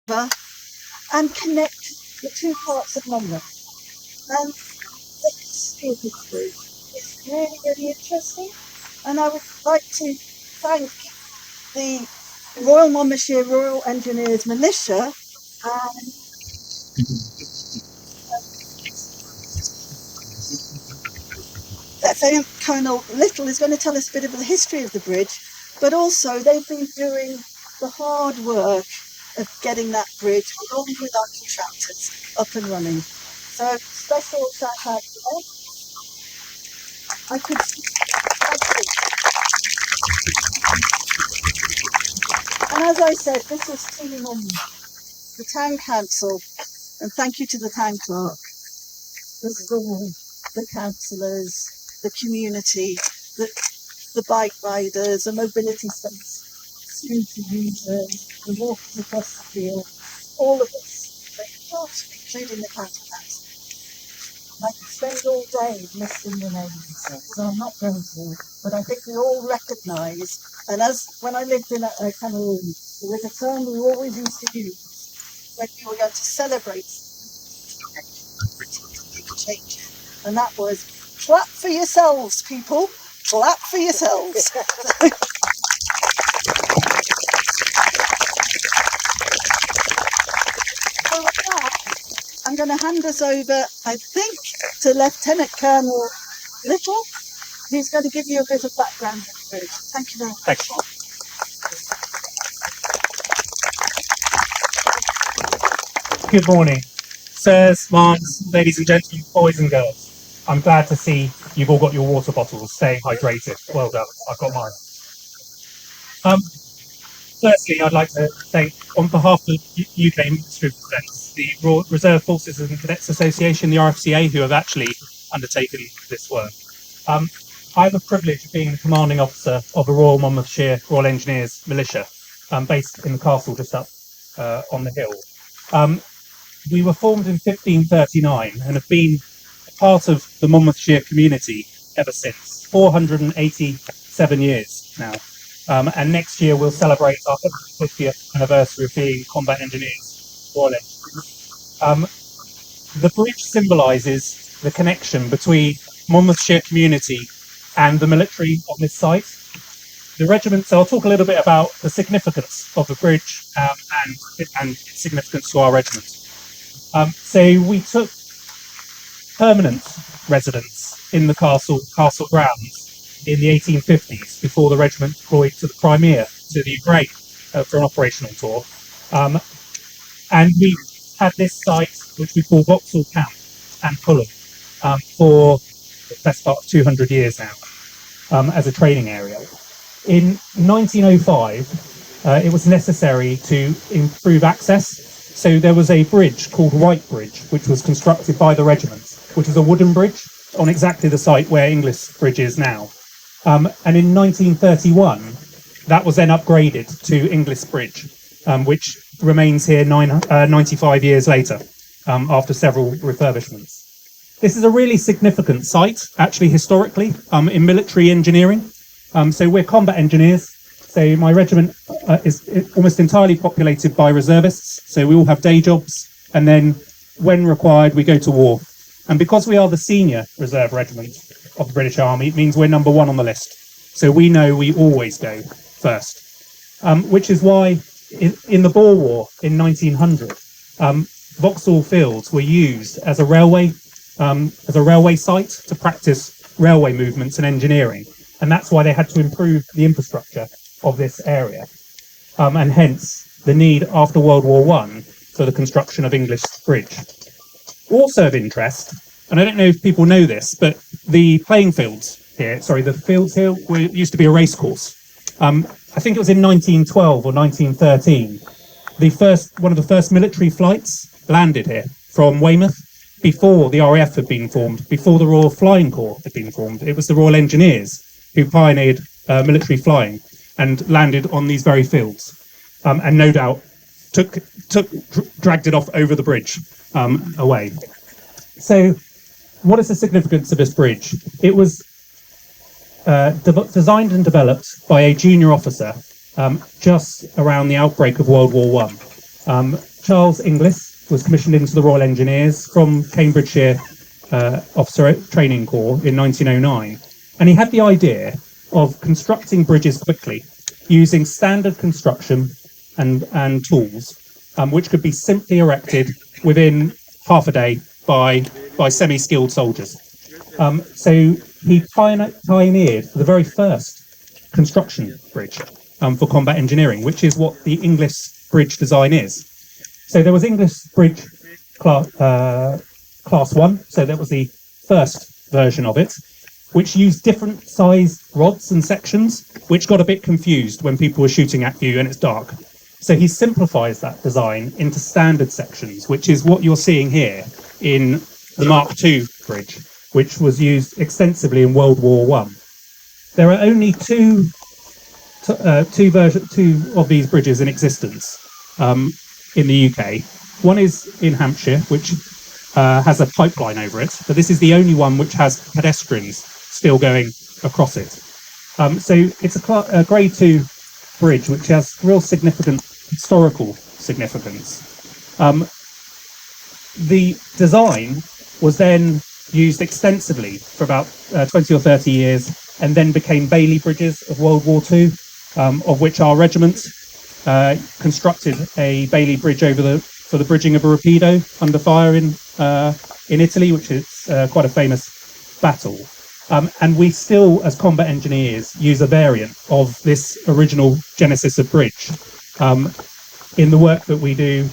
and connect the two parts of Monmouth. And the history of this bridge is really, really interesting. And I would like to thank the Royal Monmouthshire Royal Engineers Militia and FM Colonel Little is going to tell us a bit of the history of the bridge, but also they've been doing the hard work of getting that bridge, along with our contractors, up and running. So special shout out to them. I could and as I said, this was Team the Town Council, and thank you to the Town Clerk, the school, the councillors, the community, the bike riders, the mobility space, street users, the walkers across the field, all of us, including the county council. I could spend all day listing the names, so I'm not going to, but I think we all recognise, and as when I lived in Cameroon, there was a term we always used to use when we were going to celebrate change, and that was clap for yourselves, people, clap for yourselves. So with that, I'm going to hand us over, I think, to Lieutenant Colonel Little, who's going to give you a bit of background. Thank you very much. Thanks. Good morning, sirs, ma'ams, ladies and gentlemen, boys and girls. I'm glad to see you've all got your water bottles, staying hydrated. Well done, I've got mine. Firstly, I'd like to thank, on behalf of the UK Ministry of Defence, the Royal Reserve Forces and Cadets Association, the RFCA, who have actually undertaken this work. I have the privilege of being the commanding officer of the Royal Monmouthshire Royal Engineers Militia, based in the castle just up on the hill. We were formed in 1539 and have been part of the Monmouthshire community ever since, 487 years now. And next year we'll celebrate our 50th anniversary of being Combat Engineers Royal Engineers. The bridge symbolises the connection between Monmouthshire community and the military on this site. The regiment, so I'll talk a little bit about the significance of the bridge and its significance to our regiment. So we took permanent residence in the castle grounds in the 1850s before the regiment deployed to the Crimea, to the Ukraine, for an operational tour. And we had this site, which we call VAUXHALL Camp and Fulham, for the best part of 200 years now, as a training area. In 1905, it was necessary to improve access. So there was a bridge called White Bridge, which was constructed by the regiment, which is a wooden bridge on exactly the site where INGLIS Bridge is now. And in 1931, that was then upgraded to INGLIS Bridge, which remains here 95 years later, after several refurbishments. This is a really significant site, actually historically, in military engineering. So we're combat engineers. So my regiment is almost entirely populated by reservists. So we all have day jobs, and then when required, we go to war. And because we are the senior reserve regiment of the British Army, it means we're number one on the list. So we know we always go first, which is why in the Boer War in 1900, Vauxhall Fields were used as a railway site to practice railway movements and engineering. And that's why they had to improve the infrastructure of this area, and hence the need after World War I for the construction of INGLIS Bridge. Also of interest, and I don't know if people know this, but the playing fields here, the fields here used to be a race course. I think it was in 1912 or 1913. One of the first military flights landed here from Weymouth before the RAF had been formed, before the Royal Flying Corps had been formed. It was the Royal Engineers who pioneered military flying and landed on these very fields, and no doubt dragged it off over the bridge away. So, what is the significance of this bridge? It was designed and developed by a junior officer just around the outbreak of World War I. Charles Inglis was commissioned into the Royal Engineers from Cambridgeshire Officer Training Corps in 1909, and he had the idea of constructing bridges quickly using standard construction and tools, which could be simply erected within half a day by semi-skilled soldiers. So he pioneered the very first construction bridge for combat engineering, which is what the Inglis bridge design is. So there was Inglis bridge class 1, so that was the first version of it, which used different sized rods and sections, which got a bit confused when people were shooting at you and it's dark. So he simplifies that design into standard sections, which is what you're seeing here in the Mark II bridge, which was used extensively in World War I. There are only two of these bridges in existence in the UK. One is in Hampshire, which has a pipeline over it, but this is the only one which has pedestrians still going across it. So it's a Grade 2 bridge, which has real significant historical significance. The design was then used extensively for about 20 or 30 years, and then became Bailey bridges of World War II, of which our regiment constructed a Bailey bridge for the bridging of a Rapido under fire in Italy, which is quite a famous battle. And we still, as combat engineers, use a variant of this original genesis of bridge in the work that we do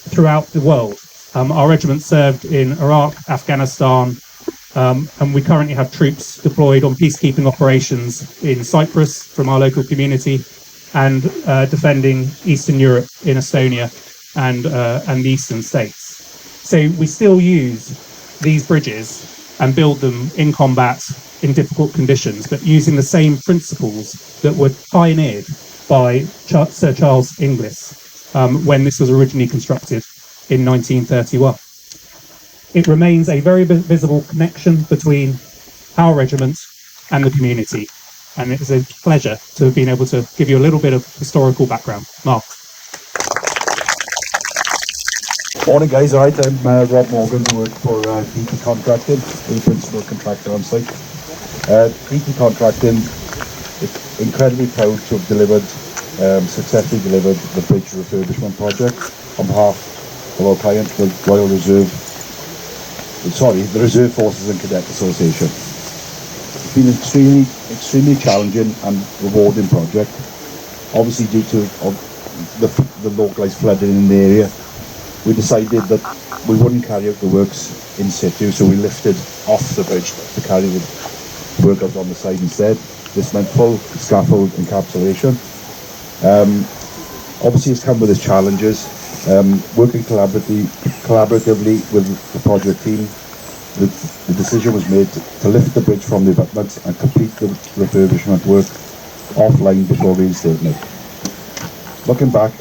throughout the world. Our regiment served in Iraq, Afghanistan, and we currently have troops deployed on peacekeeping operations in Cyprus from our local community, and defending Eastern Europe in Estonia and the eastern states. So we still use these bridges and build them in combat in difficult conditions, but using the same principles that were pioneered by Sir Charles Inglis when this was originally constructed in 1931. It remains a very visible connection between our regiment and the community, and it is a pleasure to have been able to give you a little bit of historical background. Mark. Morning guys, alright, I'm Rob Morgan, I work for DT Contracting, the principal contractor on site. DT Contracting is incredibly proud to have successfully delivered the bridge refurbishment project on behalf of our client, the Reserve Forces and Cadet Association. It's been an extremely challenging and rewarding project, obviously due to the localised flooding in the area. We decided that we wouldn't carry out the works in situ, so we lifted off the bridge to carry the work out on the side instead. This meant full scaffold encapsulation. Obviously it's come with its challenges. Working collaboratively with the project team, the decision was made to lift the bridge from the abutment and complete the refurbishment work offline before reinstating it. Looking back,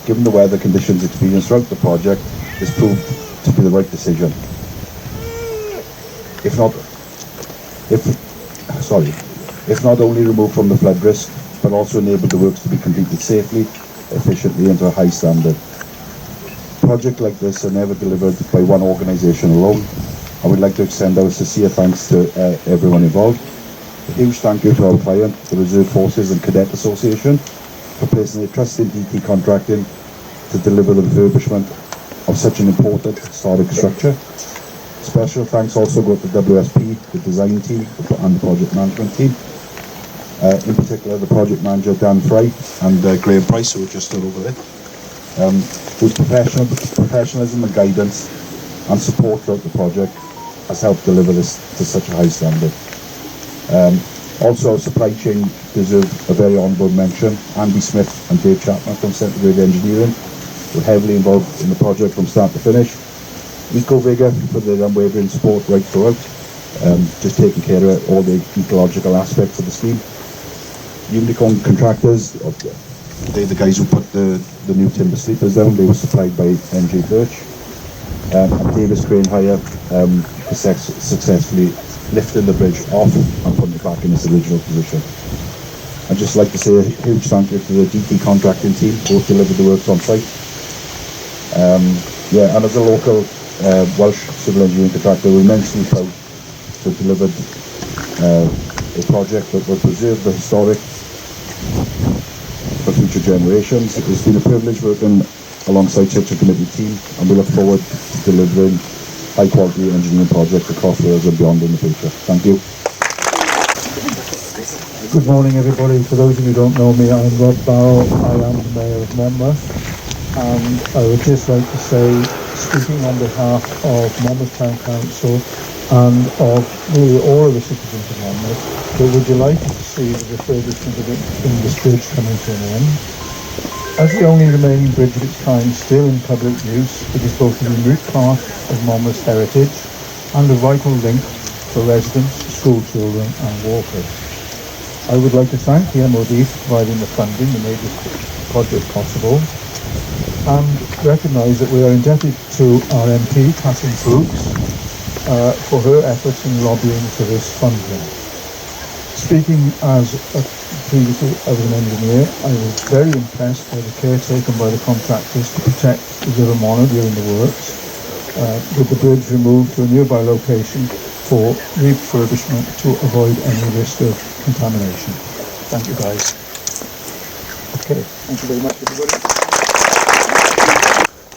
given the weather conditions experienced throughout the project, this proved to be the right decision. If not only removed from the flood risk, but also enabled the works to be completed safely, efficiently and to a high standard. Projects like this are never delivered by one organisation alone. I would like to extend our sincere thanks to everyone involved. A huge thank you to our client, the Reserve Forces and Cadet Association, for placing their trust in DT Contracting to deliver the refurbishment of such an important historic structure. Special thanks also go to WSP, the design team and the project management team. In particular, the project manager Dan Fry and Graham Price, who are just stood over there, whose professionalism and guidance and support throughout the project has helped deliver this to such a high standard. Also, our supply chain deserve a very honourable mention. Andy Smith and Dave Chapman from Centre Grade Engineering were heavily involved in the project from start to finish. EcoVigor for their unwavering support right throughout, just taking care of all the ecological aspects of the scheme. Unicorn Contractors, they're the guys who put the new timber sleepers down. They were supplied by NJ Birch. And Davis Crane Hire successfully lifting the bridge off and putting it back in its original position. I'd just like to say a huge thank you to the DT Contracting team who have delivered the works on site. And as a local Welsh civil engineering contractor, we're immensely proud to have delivered a project that will preserve the historic for future generations. It's been a privilege working alongside such a committee team, and we look forward to delivering high quality engineering projects across Wales and beyond in the future. Thank you. Good morning everybody. For those of you who don't know me, I'm Rob Barrow. I am the Mayor of Monmouth, and I would just like to say, speaking on behalf of Monmouth Town Council and of really all of the citizens of Monmouth, that we're delighted to see the refurbishment of the English Bridge coming to an end. As the only remaining bridge of its kind still in public use, it is both a unique part of Monmouth's heritage and a vital link for residents, school children and walkers. I would like to thank the MOD for providing the funding that made this project possible, and recognise that we are indebted to our MP, Catherine Fuchs, for her efforts in lobbying for this funding. Speaking previously as an engineer, I was very impressed by the care taken by the contractors to protect the River Monmouth during the works, with the bridge removed to a nearby location for refurbishment to avoid any risk of contamination. Thank you guys. Okay, thank you very much everybody.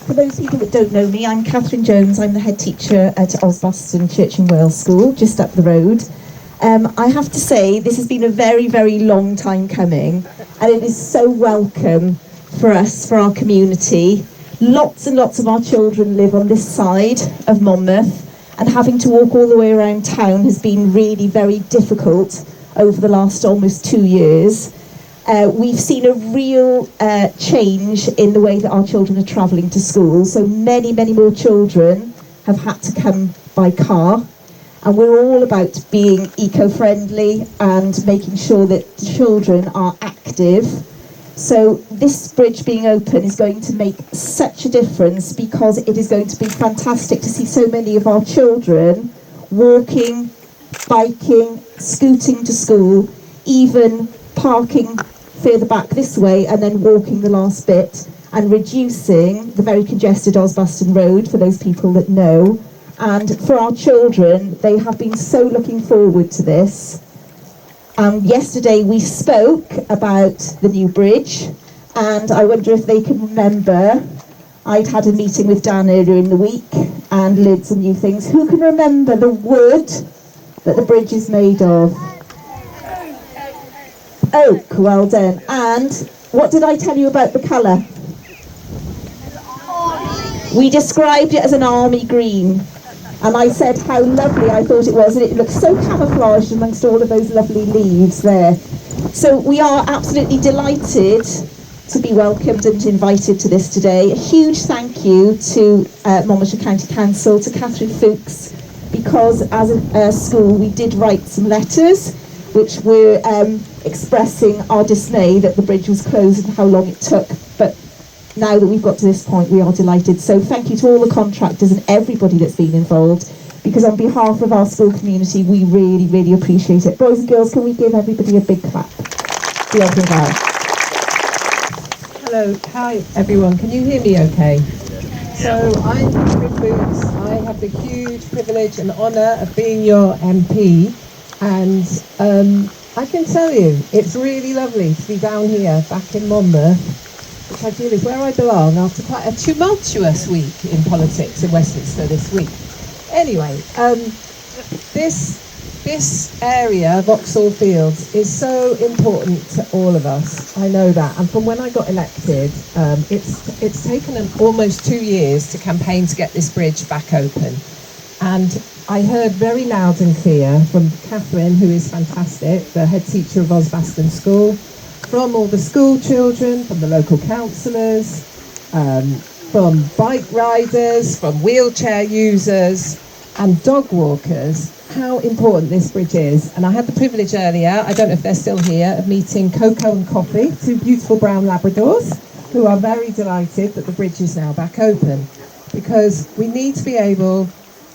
For those people that don't know me, I'm Catherine Jones. I'm the head teacher at Osbaston Church in Wales School, just up the road. I have to say, this has been a very, very long time coming, and it is so welcome for us, for our community. Lots and lots of our children live on this side of Monmouth, and having to walk all the way around town has been really very difficult over the last almost 2 years. We've seen a real change in the way that our children are travelling to school. So many, many more children have had to come by car. And we're all about being eco-friendly and making sure that children are active. So this bridge being open is going to make such a difference, because it is going to be fantastic to see so many of our children walking, biking, scooting to school, even parking further back this way and then walking the last bit, and reducing the very congested Osbaston Road, for those people that know. And for our children, they have been so looking forward to this. Yesterday we spoke about the new bridge, and I wonder if they can remember, I'd had a meeting with Dan earlier in the week and learned some new things. Who can remember the wood that the bridge is made of? Oak, well done. And what did I tell you about the colour? We described it as an army green. And I said how lovely I thought it was, and it looks so camouflaged amongst all of those lovely leaves there. So we are absolutely delighted to be welcomed and invited to this today. A huge thank you to Monmouthshire County Council, to Catherine Fuchs, because as a school we did write some letters which were expressing our dismay that the bridge was closed and how long it took. But now that we've got to this point, we are delighted. So thank you to all the contractors and everybody that's been involved, because on behalf of our school community, we really, really appreciate it. Boys and girls, can we give everybody a big clap? Hello, hi everyone, can you hear me okay? So I'm Catherine Fuchs. I have the huge privilege and honour of being your MP, and I can tell you, it's really lovely to be down here back in Monmouth, which I feel is where I belong after quite a tumultuous week in politics in Westminster this week. Anyway, this area, Vauxhall Fields, is so important to all of us. I know that. And from when I got elected, it's taken almost 2 years to campaign to get this bridge back open. And I heard very loud and clear from Catherine, who is fantastic, the head teacher of Osbaston School, from all the school children, from the local councillors, from bike riders, from wheelchair users and dog walkers, how important this bridge is. And I had the privilege earlier, I don't know if they're still here, of meeting Coco and Coffee, two beautiful brown Labradors, who are very delighted that the bridge is now back open, because we need to be able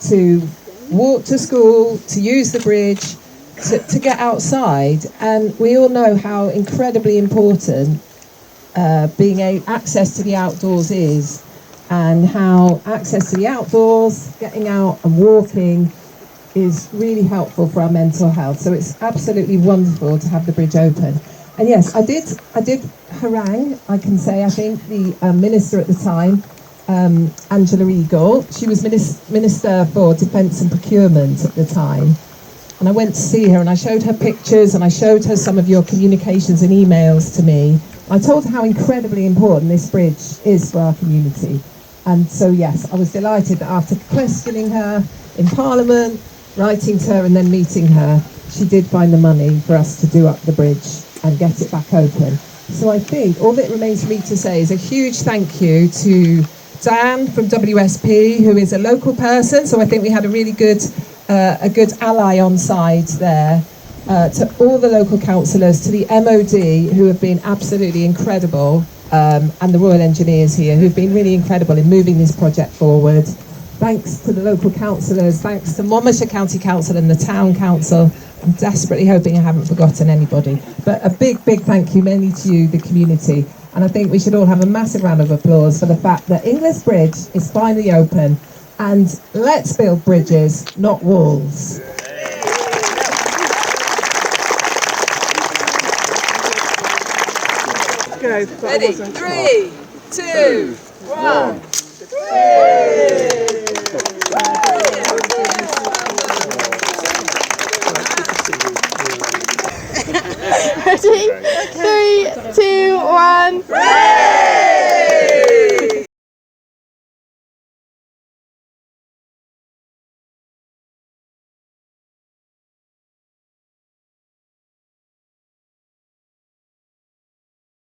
to walk to school, to use the bridge, to get outside. And we all know how incredibly important access to the outdoors is. and how access to the outdoors, getting out and walking is really helpful for our mental health. So it's absolutely wonderful to have the bridge open. And yes, I did harangue, I can say, I think the minister at the time, Angela Eagle. She was Minister for Defence and Procurement at the time. And I went to see her and I showed her pictures and I showed her some of your communications and emails to me. I told her how incredibly important this bridge is for our community. And so yes, I was delighted that after questioning her in Parliament, writing to her and then meeting her, she did find the money for us to do up the bridge and get it back open. So I think all that remains for me to say is a huge thank you to Dan from WSP, who is a local person, so I think we had a really good ally on side there, to all the local councillors, to the MOD, who have been absolutely incredible, and the Royal Engineers here, who've been really incredible in moving this project forward. Thanks to the local councillors, thanks to Monmouthshire County Council and the Town Council. I'm desperately hoping I haven't forgotten anybody. But a big, big thank you mainly to you, the community. And I think we should all have a massive round of applause for the fact that Inglis Bridge is finally open. And let's build bridges, not walls. Go. Ready? 3, 2, 1. Ready? 3, 2, 1.